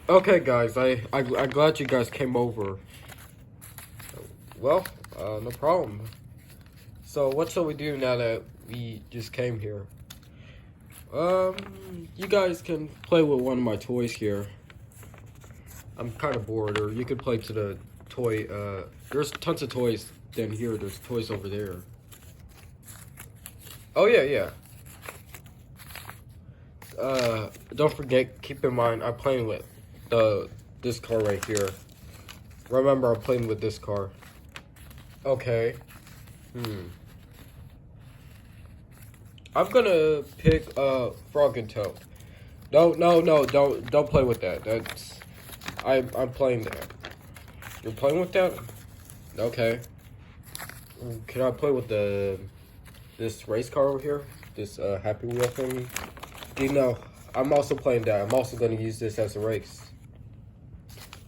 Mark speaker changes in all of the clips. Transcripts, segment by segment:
Speaker 1: Okay, guys, I'm glad you guys came over. Well, no problem. So, what shall we do now that we just came here? You guys can play with one of my toys here. I'm kind of bored, or you could play to the toy. There's tons of toys. Then here, there's toys over there. Oh yeah, yeah. Don't forget. Keep in mind, I'm playing with this car right here. Remember, I'm playing with this car. Okay. I'm gonna pick Frog and Toad. No, don't play with that. I'm playing that. You're playing with that? Okay. Can I play with this race car over here? This Happy Wheel thingy? You know, I'm also playing that. I'm also gonna use this as a race.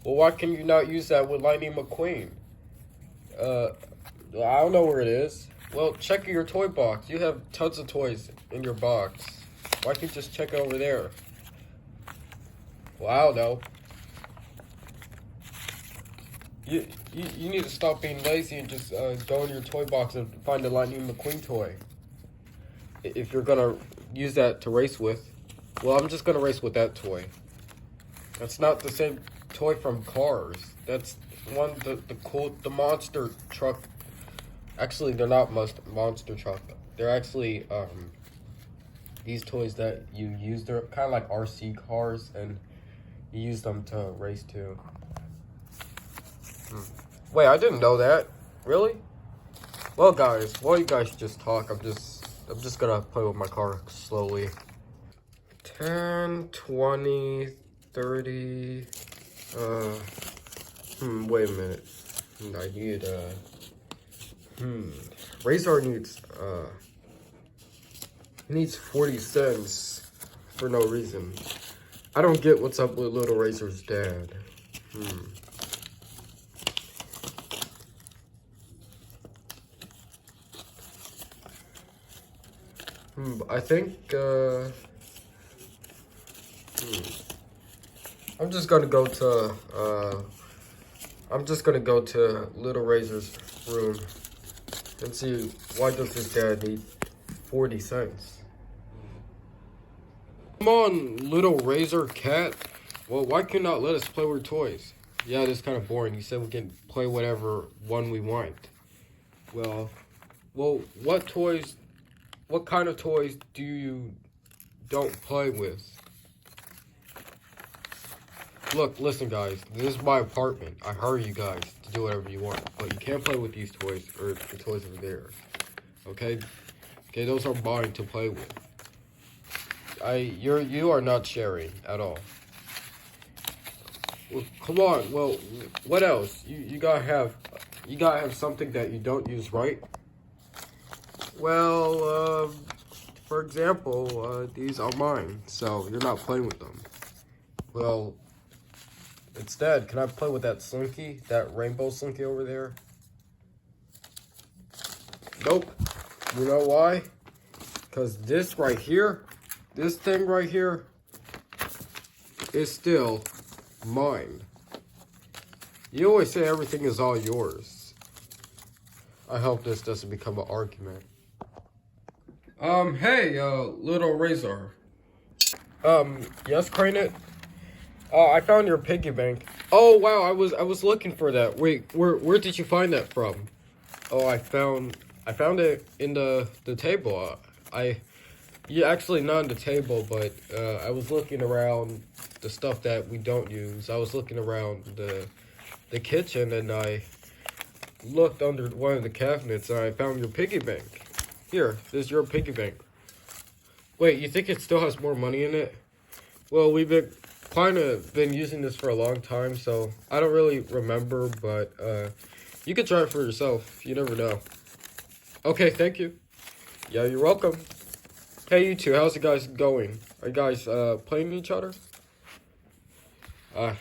Speaker 1: Well, why can you not use that with Lightning McQueen? I don't know where it is. Well, check your toy box. You have tons of toys in your box. Why can't you just check it over there? Well, I don't know. You need to stop being lazy and just go in your toy box and find the Lightning McQueen toy. If you're gonna use that to race with, well, I'm just gonna race with that toy. That's not the same toy from Cars. That's the monster truck. Actually, they're not monster truck. They're actually these toys that you use. They're kind of like RC cars, and you use them to race too. Wait, I didn't know that. Really? Well, guys, while you guys just talk, I'm just gonna play with my car slowly. 10, 20, 30. Wait a minute. I need Razer needs 40 cents for no reason. I don't get what's up with Little Razor's dad. I think I'm just gonna go to Little Razor's room and see why does his dad need 40 cents. Come on, Little Razer Cat. Well, why can you not let us play with toys? Yeah, it is kind of boring. You said we can play whatever one we want. Well, what kind of toys do you don't play with? Look, listen, guys. This is my apartment. I hire you guys to do whatever you want, but you can't play with these toys or the toys over there. Okay? Okay, those are mine to play with. You are not sharing at all. Well, come on. Well, what else? You gotta have something that you don't use, right? Well, for example, these are mine, so you're not playing with them. Well, instead, can I play with that Slinky, that rainbow Slinky over there? Nope. You know why? Because this right here, this thing right here, is still mine. You always say everything is all yours. I hope this doesn't become an argument. Hey, Little Razor. Yes, Cranit? I found your piggy bank. Oh, wow, I was looking for that. Wait, where did you find that from? Oh, I found it in the table. Yeah, actually not on the table, but, I was looking around the stuff that we don't use. I was looking around the kitchen, and I looked under one of the cabinets, and I found your piggy bank. Here, this is your piggy bank. Wait, you think it still has more money in it? Well, we've been using this for a long time, so I don't really remember, but you can try it for yourself. You never know. Okay, thank you. Yeah, you're welcome. Hey, you two, how's it guys going? Are you guys playing each other? I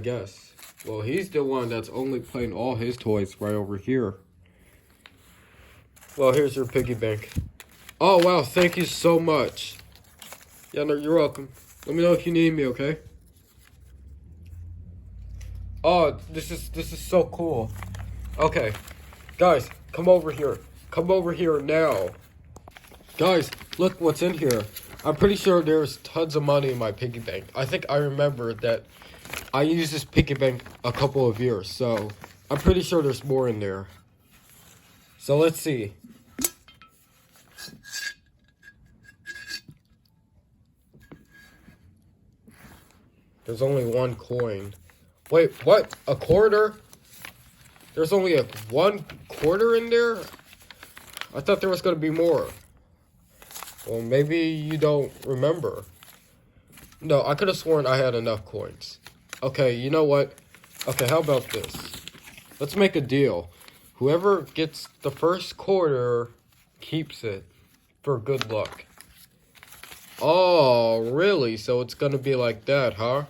Speaker 1: guess. Well, he's the one that's only playing all his toys right over here. Well, here's your piggy bank. Oh, wow, thank you so much. Yeah, no, you're welcome. Let me know if you need me, okay? Oh, this is so cool. Okay, guys, come over here. Come over here now. Guys, look what's in here. I'm pretty sure there's tons of money in my piggy bank. I think I remember that I used this piggy bank a couple of years, so I'm pretty sure there's more in there. So let's see. There's only one coin. Wait, what? A quarter? There's only one quarter in there? I thought there was going to be more. Well, maybe you don't remember. No, I could have sworn I had enough coins. Okay, you know what? Okay, how about this? Let's make a deal. Whoever gets the first quarter keeps it for good luck. Oh, really? So it's gonna be like that, huh?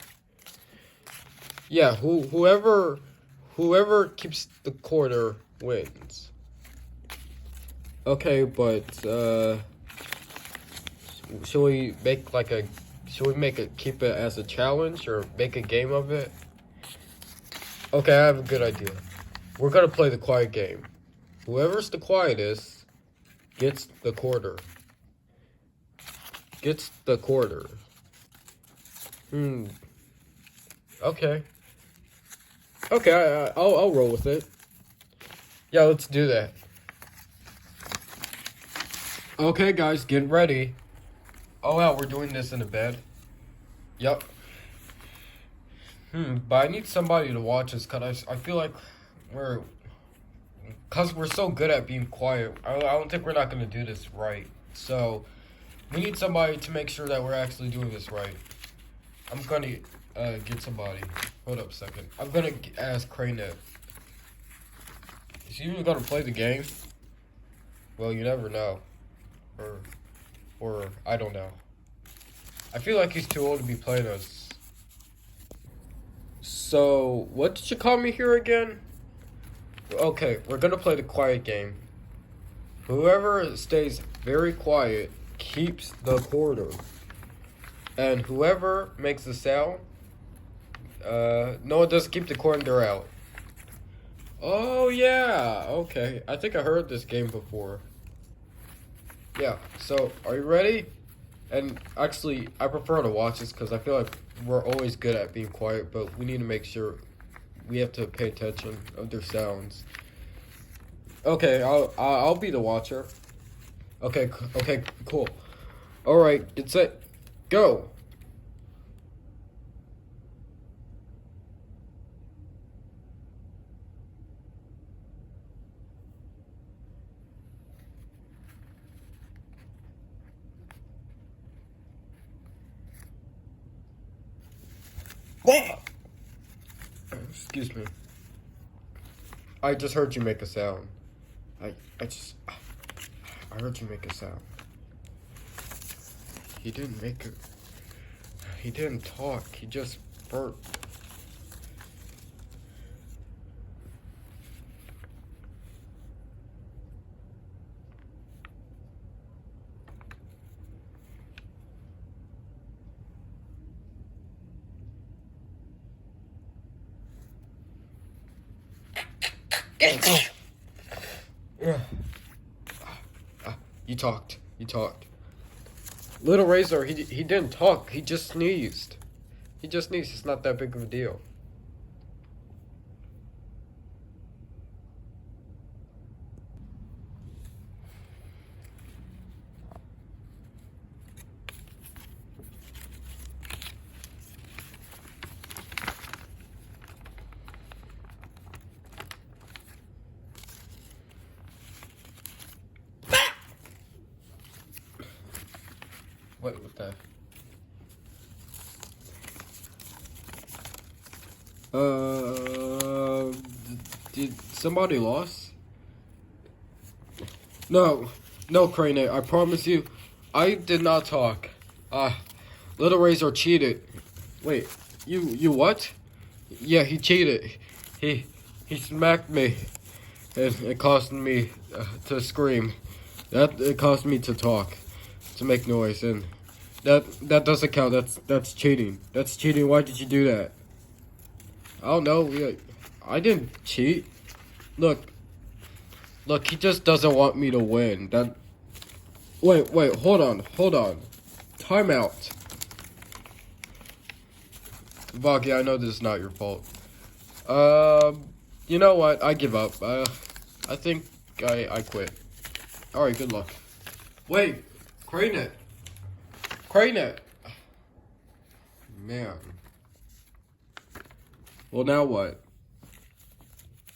Speaker 1: Yeah, whoever keeps the quarter wins. Okay, but should we keep it as a challenge or make a game of it? Okay, I have a good idea. We're gonna play the quiet game. Whoever's the quietest gets the quarter. Gets the quarter. Okay. Okay, I'll roll with it. Yeah, let's do that. Okay, guys, get ready. Oh, wow, we're doing this in a bed. Yep. But I need somebody to watch us, cause I feel like we're so good at being quiet. I don't think we're not gonna do this right. So we need somebody to make sure that we're actually doing this right. I'm gonna get somebody. Hold up a second. I'm gonna ask Craynet. Is he even gonna play the game? Well, you never know. Or I don't know. I feel like he's too old to be playing us. So, what did you call me here again? Okay, we're gonna play the quiet game. Whoever stays very quiet keeps the quarter. And whoever makes a sound, no one doesn't keep the quarter out. Oh, yeah, okay. I think I heard this game before. Yeah, so are you ready? And actually, I prefer to watch this because I feel like we're always good at being quiet, but we need to make sure we have to pay attention of their sounds. Okay, I'll be the watcher. Okay, cool. All right, get set, go. Excuse me. I just heard you make a sound. I heard you make a sound. He didn't make it. He didn't talk. He just burped. You talked. Little Razer, he didn't talk. He just sneezed. It's not that big of a deal. What the? Did somebody lost? No, Crane, I promise you, I did not talk. Little Razor cheated. Wait, you what? Yeah, he cheated. He smacked me, and it caused me to scream. It caused me to talk, to make noise, and that doesn't count. That's cheating. That's cheating. Why did you do that? I don't know. I didn't cheat. Look, he just doesn't want me to win. Wait, hold on. Time out. Vaki, I know this is not your fault. You know what? I give up. I think I quit. Alright, good luck. Wait, crane it. Man. Well, now what?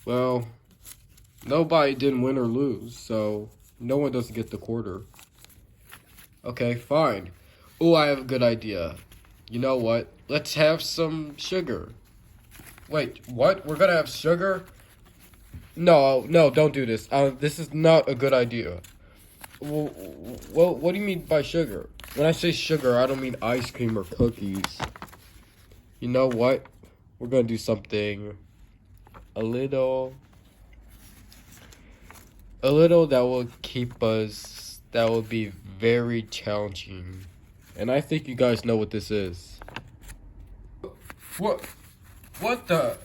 Speaker 1: Well, nobody didn't win or lose, so no one doesn't get the quarter. Okay, fine. Ooh, I have a good idea. You know what? Let's have some sugar. Wait, what? We're gonna have sugar? No, don't do this. This is not a good idea. Well, what do you mean by sugar? When I say sugar, I don't mean ice cream or cookies. You know what? We're gonna do something a little that will keep us, that will be very challenging. And I think you guys know what this is. What the?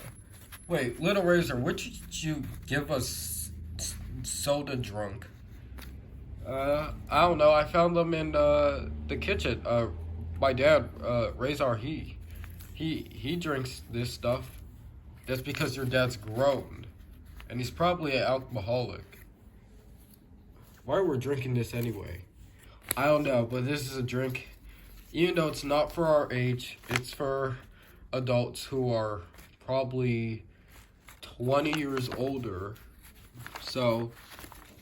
Speaker 1: Wait, Little Razer, would you give us soda drunk? I don't know. I found them in the kitchen. My dad, Razer, he drinks this stuff. That's because your dad's grown, and he's probably an alcoholic. Why we're drinking this anyway? I don't know, but this is a drink. Even though it's not for our age, it's for adults who are probably 20 years older. So,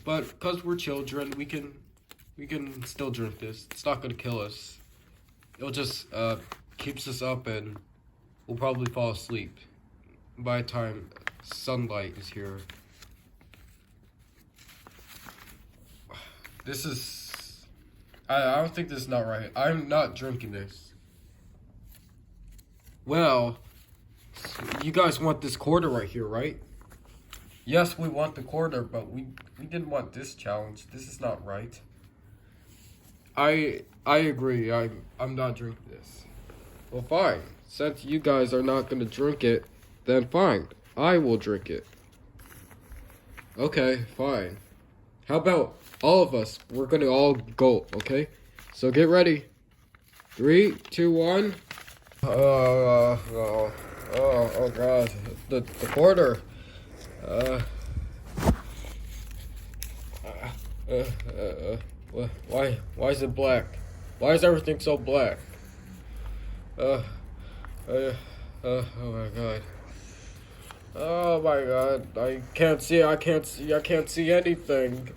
Speaker 1: but because we're children, we can still drink this. It's not gonna kill us. It'll just keeps us up, and we'll probably fall asleep by the time sunlight is here. This is... I don't think this is not right. I'm not drinking this. Well, you guys want this quarter right here, right? Yes, we want the quarter, but we didn't want this challenge. This is not right. I agree. I'm not drinking this. Well, fine. Since you guys are not gonna drink it, then fine. I will drink it. Okay, fine. How about all of us? We're gonna all go, okay? So get ready. 3, 2, 1. Oh God. The quarter. Why is it black? Why is everything so black? Oh my God. Oh my God. I can't see anything.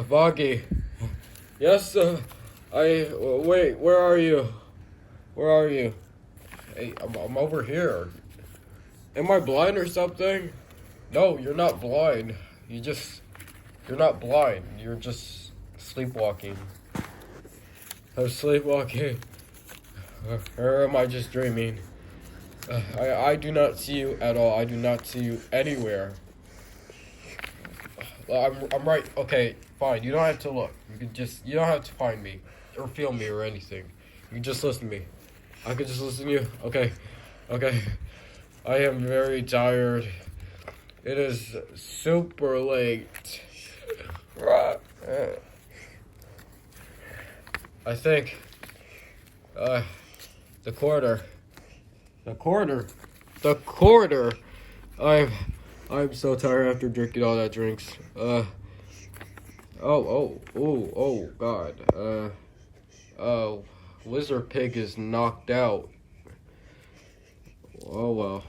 Speaker 1: Boggy. Yes, wait, where are you? Hey, I'm over here. Am I blind or something? No, you're not blind. You're not blind. You're just sleepwalking. I'm sleepwalking. Or am I just dreaming? I do not see you at all. I do not see you anywhere. I'm right. Okay, fine. You don't have to look. You don't have to find me or feel me or anything. You can just listen to me. I could just listen to you. Okay. I am very tired. It is super late. I think the quarter. I'm so tired after drinking all that drinks. Oh God. Lizard Pig is knocked out. Oh well.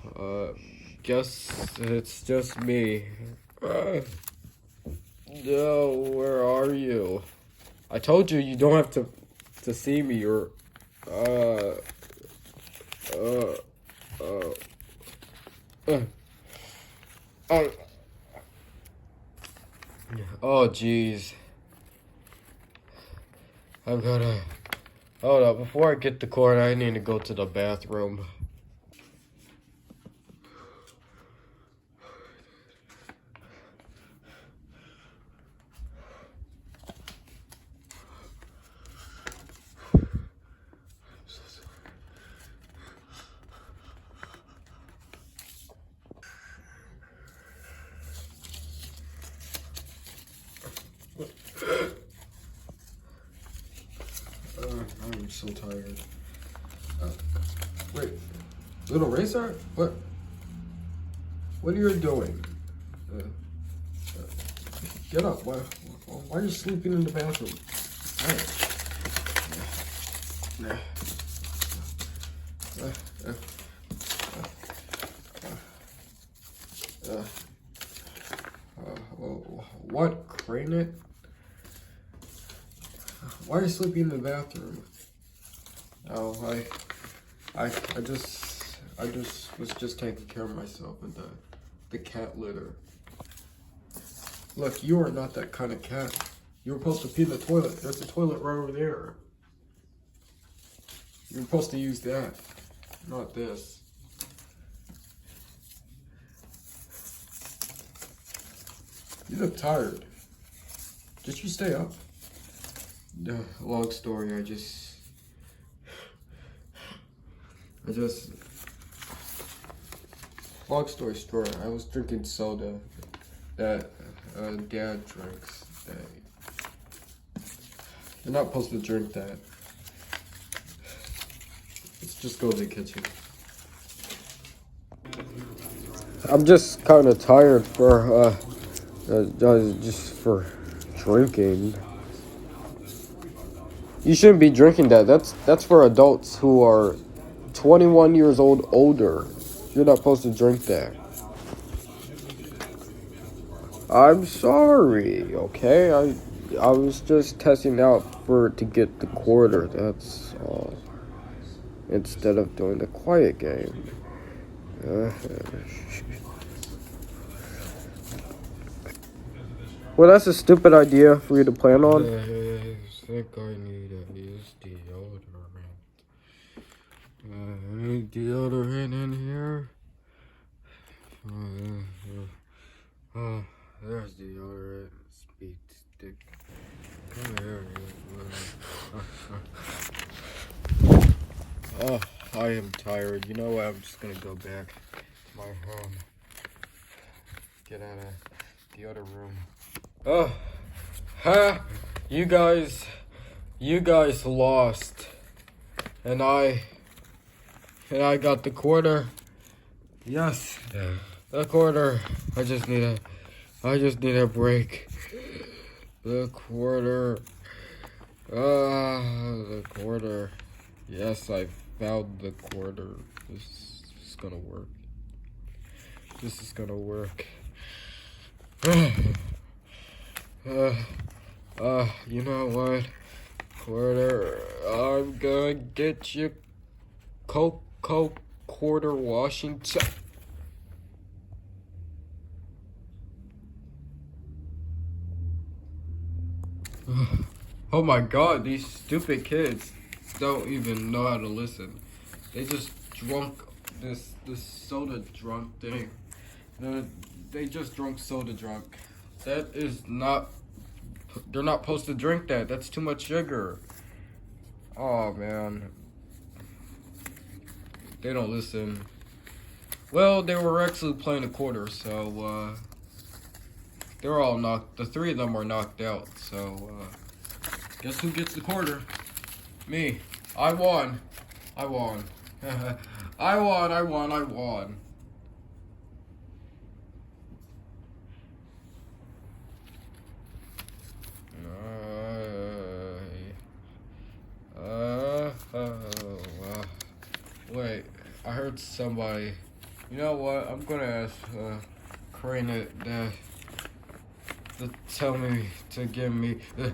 Speaker 1: Guess it's just me. No, where are you? I told you don't have to see me or Oh jeez. I'm gonna hold up before I get the cord. I need to go to the bathroom. so tired. Wait, little Razer? What? What are you doing? Get up. Why are you sleeping in the bathroom? What? Crane it? Why are you sleeping in the bathroom? Oh, I was just taking care of myself with the cat litter. Look, you are not that kind of cat. You were supposed to pee in the toilet. There's a toilet right over there. You're supposed to use that, not this. You look tired. Did you stay up? Long story, long story short, I was drinking soda that Dad drinks. You're not supposed to drink that. Let's just go to the kitchen. I'm just kind of tired for just for drinking. You shouldn't be drinking that. That's for adults who are 21 years old older. You're not supposed to drink that. I'm sorry, okay? I was just testing out to get the quarter, that's all. Instead of doing the quiet game. Well, that's a stupid idea for you to plan on. I think I need to use deodorant. Any deodorant in here? Oh, there's deodorant. Speed stick. Come here. Oh, I am tired. You know what? I'm just gonna go back to my home. Get out of the other room. Oh, ha! You guys lost, and I got the quarter. Yes, the quarter. I just need a break. The quarter. The quarter. Yes, I found the quarter. This is gonna work. This is gonna work. You know what? Quarter, I'm gonna get you Coco quarter Washington. Oh my god, these stupid kids don't even know how to listen. They just drunk this soda drunk thing. They just drunk soda drunk. That is not, they're not supposed to drink that. That's too much sugar. Oh man. They don't listen. Well, they were actually playing a quarter, so they were all knocked, the three of them were knocked out, so guess who gets the quarter? Me. I won. I won. I won. Wait, I heard somebody. You know what? I'm gonna ask Crane to tell me to give me the